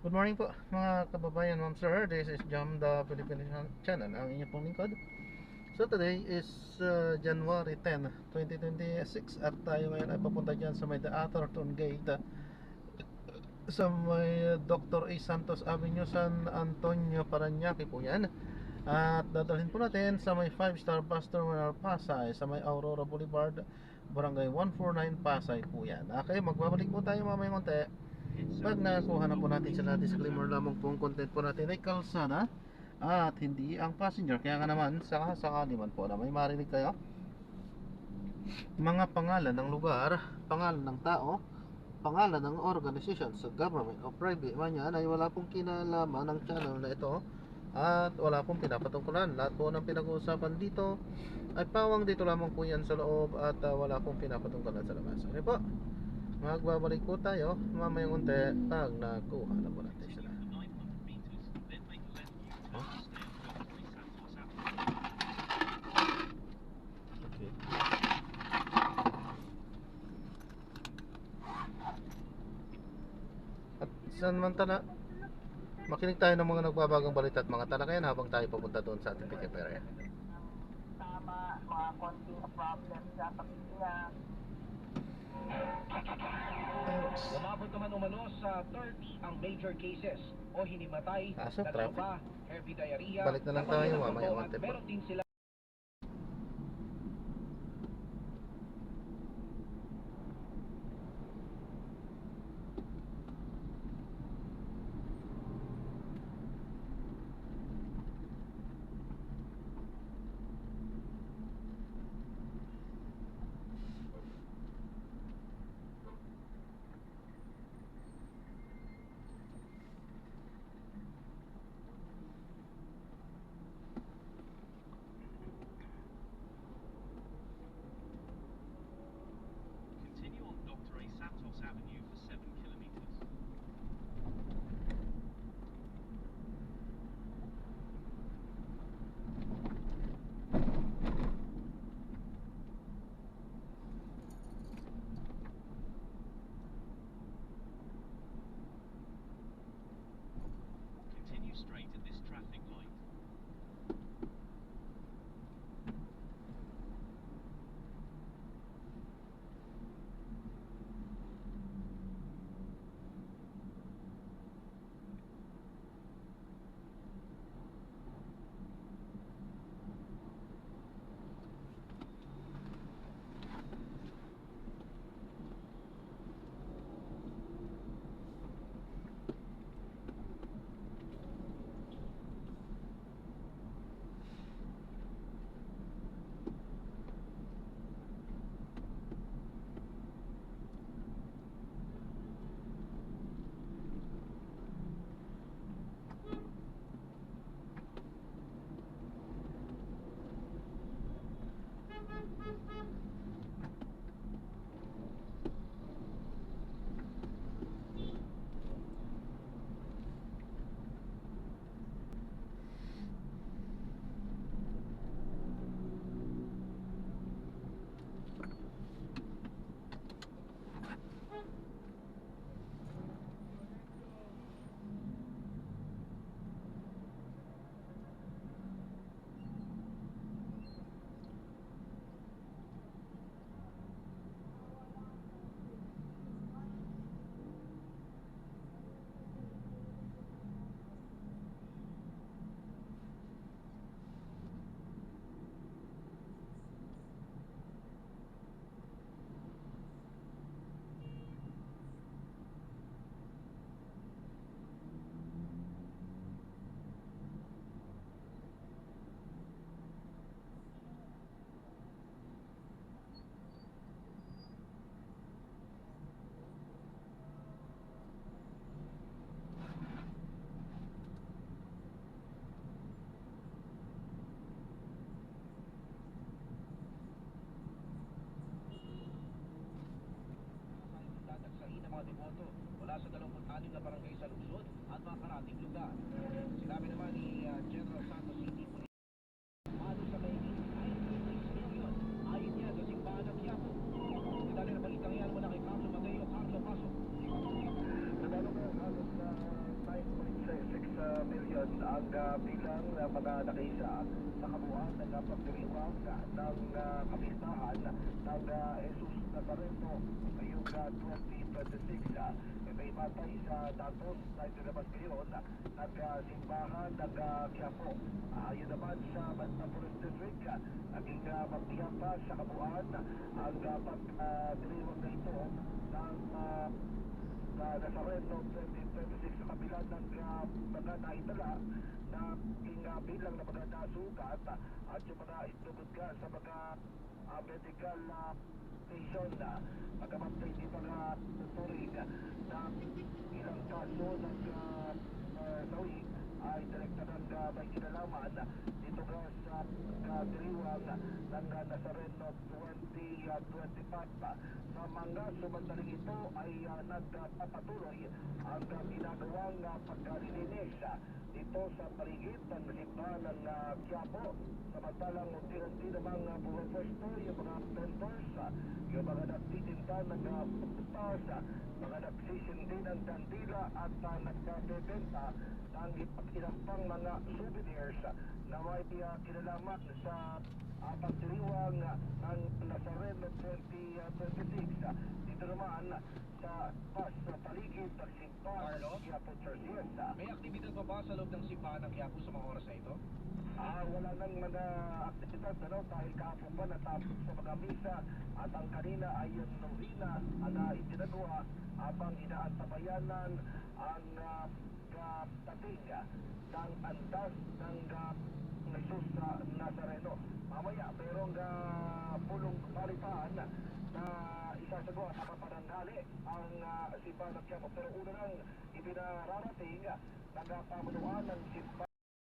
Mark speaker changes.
Speaker 1: Good morning po mga kababayan, ma'am sir. This is Jam the Philippine Channel, ang inyong pong lingkod. So today is January 10, 2026 at tayo ngayon ay papunta dyan sa may The Atherton Gate, sa may Dr. A. Santos Avenue, San Antonio, Parañaque po yan. At dadalhin po natin sa may 5-star bus terminal Pasay, sa may Aurora Boulevard, Barangay 149 Pasay po yan. Okay, magbabalik po tayo mamaya konti. Pag nakuha na po natin sila, disclaimer lamang po ang content po natin ay kalsada at hindi ang passenger. Kaya nga naman, sakali man po na may marinig kayo mga pangalan ng lugar, pangalan ng tao, pangalan ng organization sa government o private man yan, ay wala pong kinalaman ng channel na ito at wala pong pinapatungkulan. Lahat po ng pinag-uusapan dito ay pawang dito lamang po yan sa loob at wala pong pinapatungkulan sa labas. Okay po, magbabalik po tayo mamayang unti pag nakuha na po natin sila. Huh? Okay. At samantala, makinig tayo ng mga nagbabagang balita at mga talakayan habang tayo papunta doon sa ating pick-up area.
Speaker 2: Tama, mga konting problem sa pamilya.
Speaker 3: Umabot naman umano sa 30 ang major cases o hinimatay,
Speaker 1: Kaso,
Speaker 3: dalawa
Speaker 1: traffic.
Speaker 3: pa, heavy diarrhea,
Speaker 1: Balik na lang tayo mamaya
Speaker 3: at
Speaker 1: konti po.
Speaker 3: meron din sila
Speaker 4: Continue on Dr. A. Santos Avenue for 7 kilometers. Continue straight at this traffic light. dadagsahin ng mga deboto mula sa 26 na barangay sa lungsod at mga karating lugar. Sinabi naman ni General Santos City Police, ano sa may 9.6 million ayon niya sa simbahan ng Quiapo. Dali na balitang yan muna kay Carlo Mateo, Carlo Paso. Nadalo ka halos na ngayon ang bilang mga nakaisa sa kabuuan ng pagdiriwang ng kapistahan ng Jesus Nazareno ngayong 2026. May batay sa datos na itinabas ngayon nagsimbahan ng Quiapo. Yun naman sa Mantapulis District, naging magtiyak pa sa kabuuan ang pagdiriwang na ito ng Nazareno 2026 sa kabila ng mga naitala na bilang na mga nasugat at yung mga itubod ka sa mga medical station na pagkamatay di mga tuturing na ilang kaso ng nawi ay direkta ng may kinalaman dito ka sa diriwang ng Nazareno 2025. Sa mga sumandaling ito ay nagpapatuloy ang ginagawang pagkalilinis dito sa paligid ng simbahan ng Quiapo. Samantalang unti-unti namang pumapwesto yung mga vendors, yung mga nagtitinda ng putas, mga nagsisindi ng kandila at nagbebenta ng ilang pang mga souvenirs na may kinalaman sa pagdiriwang ng Nazareno 2026. Dito naman sa paligid ng simbahan ng
Speaker 3: Carlos?
Speaker 4: Quiapo Churches.
Speaker 3: May aktibidad pa ba sa loob ng simbahan ng Quiapo sa mga oras na ito?
Speaker 4: Wala nang mga aktibidad dahil kahapon pa natapos sa mga misa at ang kanina ay yung novena na itinagawa habang inaantabayanan ang dating ng andas ng Jesus Nazareno. Mamaya mayroong pulong palitan na isasagawa sa papananghali ang simbahan ng Quiapo. Pero una nang ipinararating ng pamunuan ng simbahan